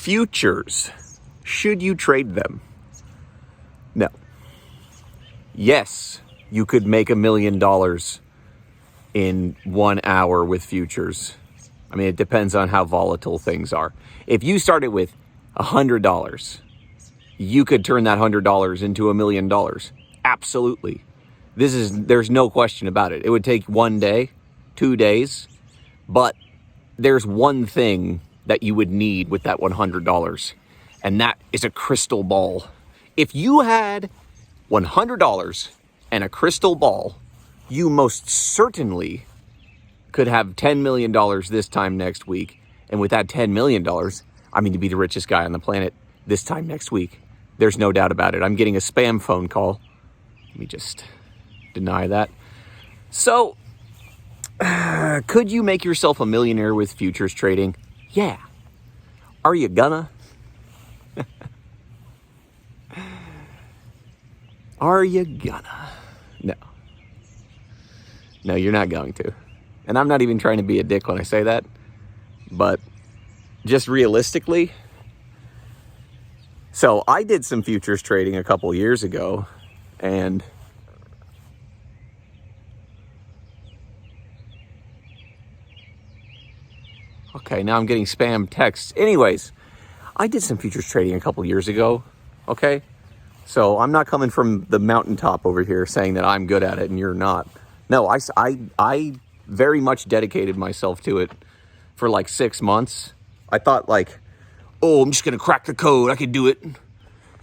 Futures. Should you trade them? No. Yes, you could make $1 million in 1 hour with futures. I mean, it depends on how volatile things are. If you started with $100, you could turn that $100 into $1 million. Absolutely. There's no question about it. It would take 1 day, 2 days, but there's one thing that you would need with that $100, and that is a crystal ball. If you had $100 and a crystal ball, you most certainly could have $10 million this time next week. And with that $10 million, I mean, to be the richest guy on the planet this time next week. There's no doubt about it. I'm getting a spam phone call. Let me just deny that. So, could you make yourself a millionaire with futures trading? Yeah. Are you gonna? Are you gonna? No. No, you're not going to. And I'm not even trying to be a dick when I say that. But just realistically. So I did some futures trading a couple years ago. And okay, now I'm getting spam texts. Anyways, I did some futures trading a couple years ago. Okay? So I'm not coming from the mountaintop over here saying that I'm good at it and you're not. No, I very much dedicated myself to it for like 6 months. I thought like, oh, I'm just going to crack the code. I can do it.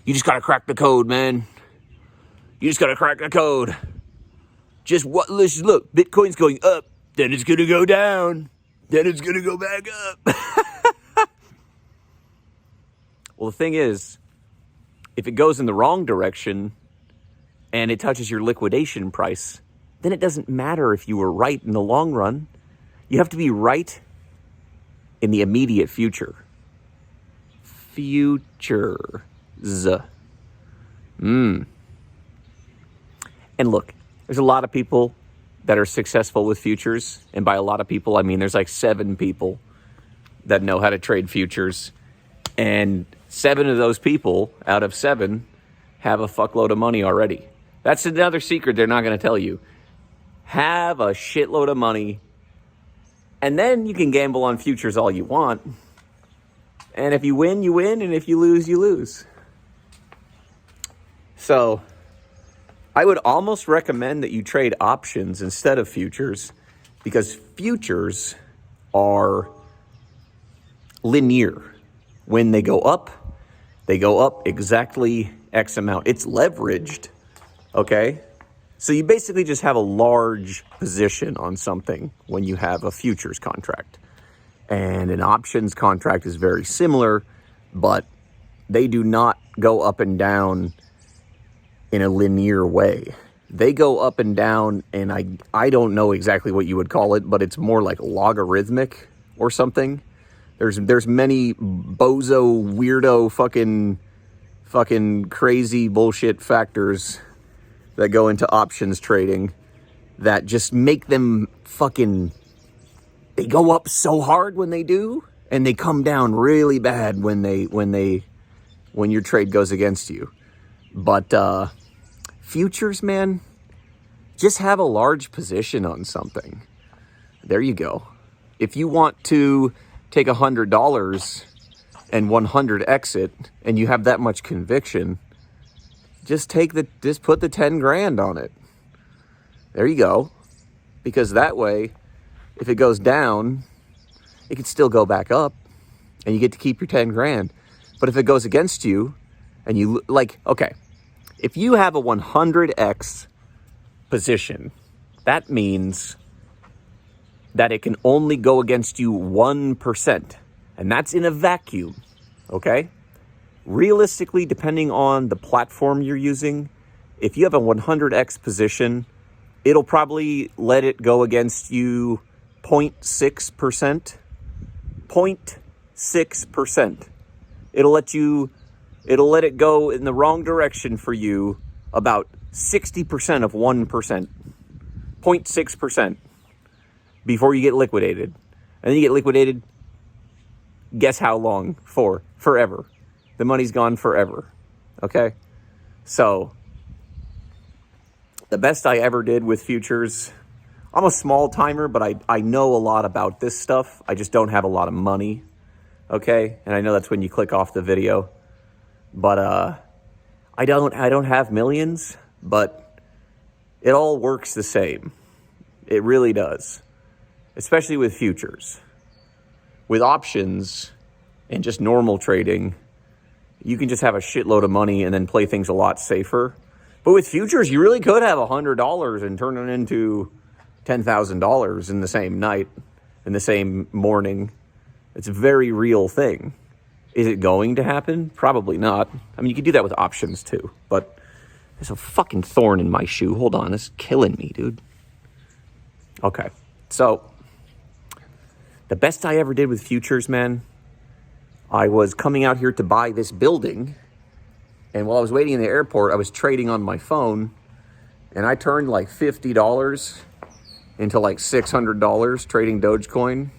You just got to crack the code, man. You just got to crack the code. Listen, look, Bitcoin's going up. Then it's going to go down. Then it's going to go back up. Well, the thing is, if it goes in the wrong direction and it touches your liquidation price, then it doesn't matter if you were right in the long run. You have to be right in the immediate future. Futures. And look, there's a lot of people that are successful with futures. And by a lot of people, I mean there's like 7 people that know how to trade futures. And 7 of those people out of 7 have a fuckload of money already. That's another secret they're not going to tell you. Have a shitload of money, and then you can gamble on futures all you want. And if you win, you win, and if you lose, you lose. So I would almost recommend that you trade options instead of futures, because futures are linear. When they go up exactly X amount. It's leveraged, okay? So you basically just have a large position on something when you have a futures contract. And an options contract is very similar, but they do not go up and down in a linear way. They go up and down, and I don't know exactly what you would call it, but it's more like logarithmic or something. There's many bozo, weirdo, fucking crazy bullshit factors that go into options trading that just make them they go up so hard when they do, and they come down really bad when your trade goes against you. But futures, man, just have a large position on something. There you go. If you want to take $100 and 100 exit, and you have that much conviction, just put the 10 grand on it. There you go. Because that way, if it goes down, it can still go back up, and you get to keep your 10 grand. But if it goes against you, and you okay, if you have a 100x position, that means that it can only go against you 1%. And that's in a vacuum, okay? Realistically, depending on the platform you're using, if you have a 100x position, it'll probably let it go against you 0.6%. 0.6%. It'll let it go in the wrong direction for you about 60% of 1%. 0.6%. Before you get liquidated. And then you get liquidated Guess how long? For forever. The money's gone forever. Okay? So, the best I ever did with futures, I'm a small timer, but I know a lot about this stuff. I just don't have a lot of money. Okay? And I know that's when you click off the video. But I don't have millions, but it all works the same. It really does. Especially with futures. With options and just normal trading, you can just have a shitload of money and then play things a lot safer. But with futures, you really could have $100 and turn it into $10,000 in the same night, in the same morning. It's a very real thing. Is it going to happen? Probably not. I mean, you could do that with options too, but there's a fucking thorn in my shoe. Hold on, it's killing me, dude. Okay, so the best I ever did with futures, man, I was coming out here to buy this building, and while I was waiting in the airport, I was trading on my phone, and I turned like $50 into like $600 trading Dogecoin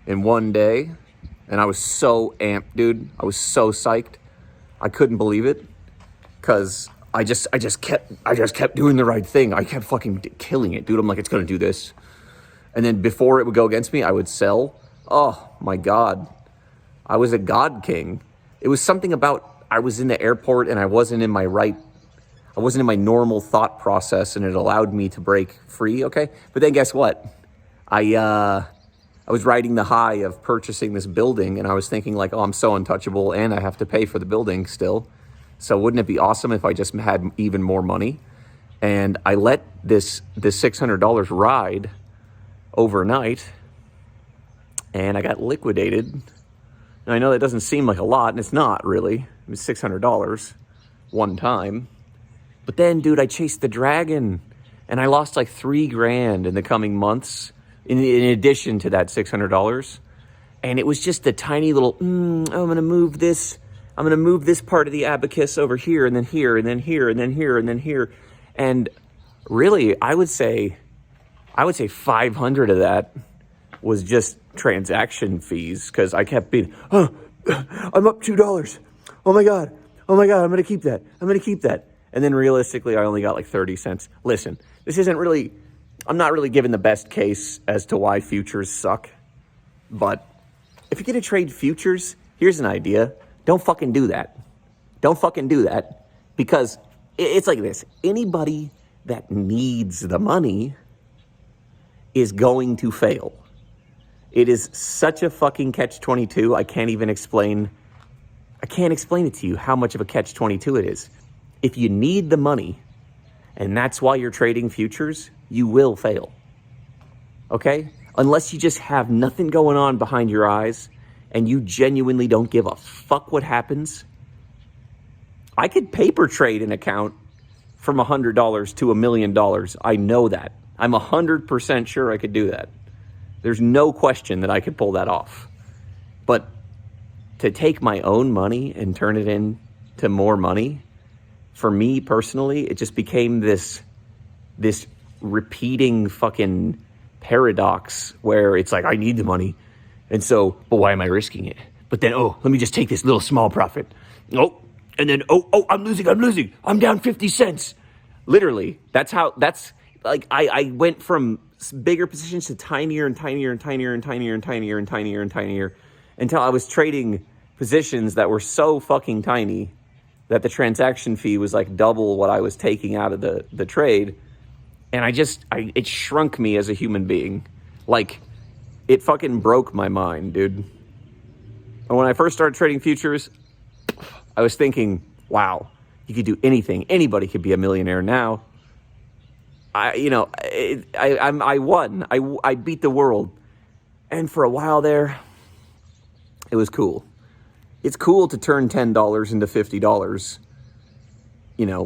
in one day. And I was so amped, dude. I was so psyched. I couldn't believe it, because I just kept doing the right thing. I kept fucking killing it, dude. I'm like, it's gonna do this. And then before it would go against me, I would sell. Oh my God. I was a God king. It was something about, I was in the airport and I wasn't in my normal thought process, and it allowed me to break free, okay? But then guess what? I was riding the high of purchasing this building, and I was thinking like, oh, I'm so untouchable and I have to pay for the building still. So wouldn't it be awesome if I just had even more money? And I let this $600 ride overnight, and I got liquidated. Now, I know that doesn't seem like a lot, and it's not really. It's $600 one time. But then, dude, I chased the dragon, and I lost like $3,000 in the coming months, in addition to that $600. And it was just a tiny little, I'm going to move this part of the abacus over here, and then here, and then here, and then here, and then here. And really, I would say 500 of that was just transaction fees, because I kept being, I'm up $2. Oh my God, I'm going to keep that. And then realistically, I only got like 30 cents. Listen, I'm not really giving the best case as to why futures suck. But if you're going to trade futures, here's an idea. Don't fucking do that. Because it's like this. Anybody that needs the money is going to fail. It is such a fucking catch-22. I can't explain it to you how much of a catch-22 it is. If you need the money, and that's why you're trading futures, you will fail. Okay? Unless you just have nothing going on behind your eyes and you genuinely don't give a fuck what happens. I could paper trade an account from $100 to $1 million. I know that. I'm 100% sure I could do that. There's no question that I could pull that off. But to take my own money and turn it into more money, for me personally, it just became this repeating fucking paradox where it's like, I need the money. And so, but why am I risking it? But then, let me just take this little small profit. And then, I'm losing. I'm down 50 cents. Literally, that's like, I went from bigger positions to tinier and tinier and tinier and tinier and tinier and tinier and tinier until I was trading positions that were so fucking tiny that the transaction fee was like double what I was taking out of the trade. And it shrunk me as a human being. Like, it fucking broke my mind, dude. And when I first started trading futures, I was thinking, wow, you could do anything. Anybody could be a millionaire now. I won. I beat the world. And for a while there, it was cool. It's cool to turn $10 into $50,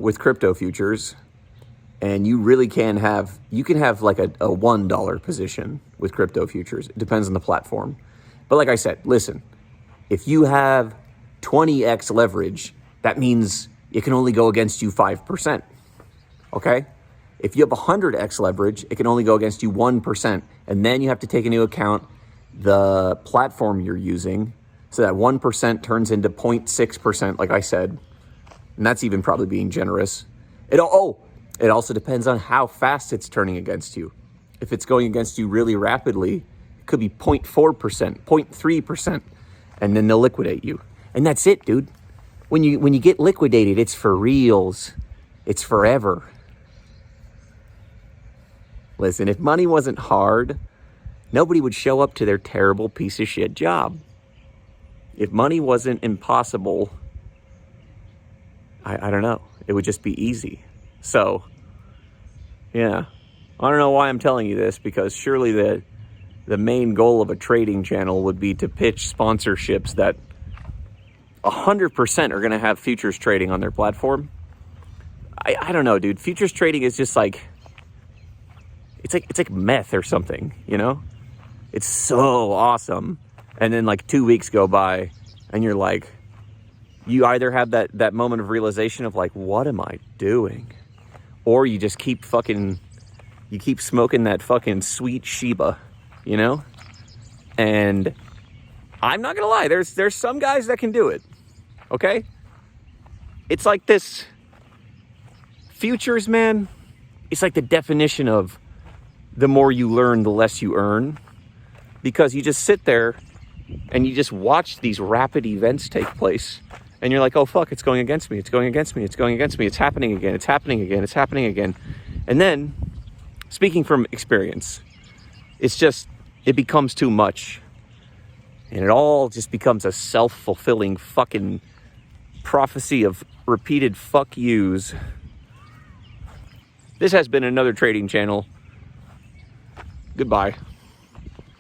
with crypto futures. And you really can have like a $1 position with crypto futures. It depends on the platform. But like I said, listen, if you have 20x leverage, that means it can only go against you 5%. Okay? If you have 100x leverage, it can only go against you 1%. And then you have to take into account the platform you're using, So that 1% turns into 0.6%, like I said. And that's even probably being generous. It also depends on how fast it's turning against you. If it's going against you really rapidly, it could be 0.4%, 0.3%, and then they'll liquidate you. And that's it, dude. When you get liquidated, it's for reals. It's forever. Listen, if money wasn't hard, nobody would show up to their terrible piece of shit job. If money wasn't impossible, I don't know. It would just be easy. So, yeah. I don't know why I'm telling you this, because surely the main goal of a trading channel would be to pitch sponsorships that 100% are going to have futures trading on their platform. I don't know, dude. Futures trading is just like, it's like meth or something, you know? It's so awesome. And then like 2 weeks go by and you're like, you either have that moment of realization of like, what am I doing? Or you just keep smoking that fucking sweet Sheba, you know? And I'm not gonna lie, there's some guys that can do it, okay? It's like this futures, man. It's like the definition of the more you learn, the less you earn. Because you just sit there and you just watch these rapid events take place. And you're like, oh, fuck, it's going against me. It's going against me. It's going against me. It's happening again. It's happening again. It's happening again. And then, speaking from experience, it becomes too much. And it all just becomes a self-fulfilling fucking prophecy of repeated fuck yous. This has been another trading channel. Goodbye.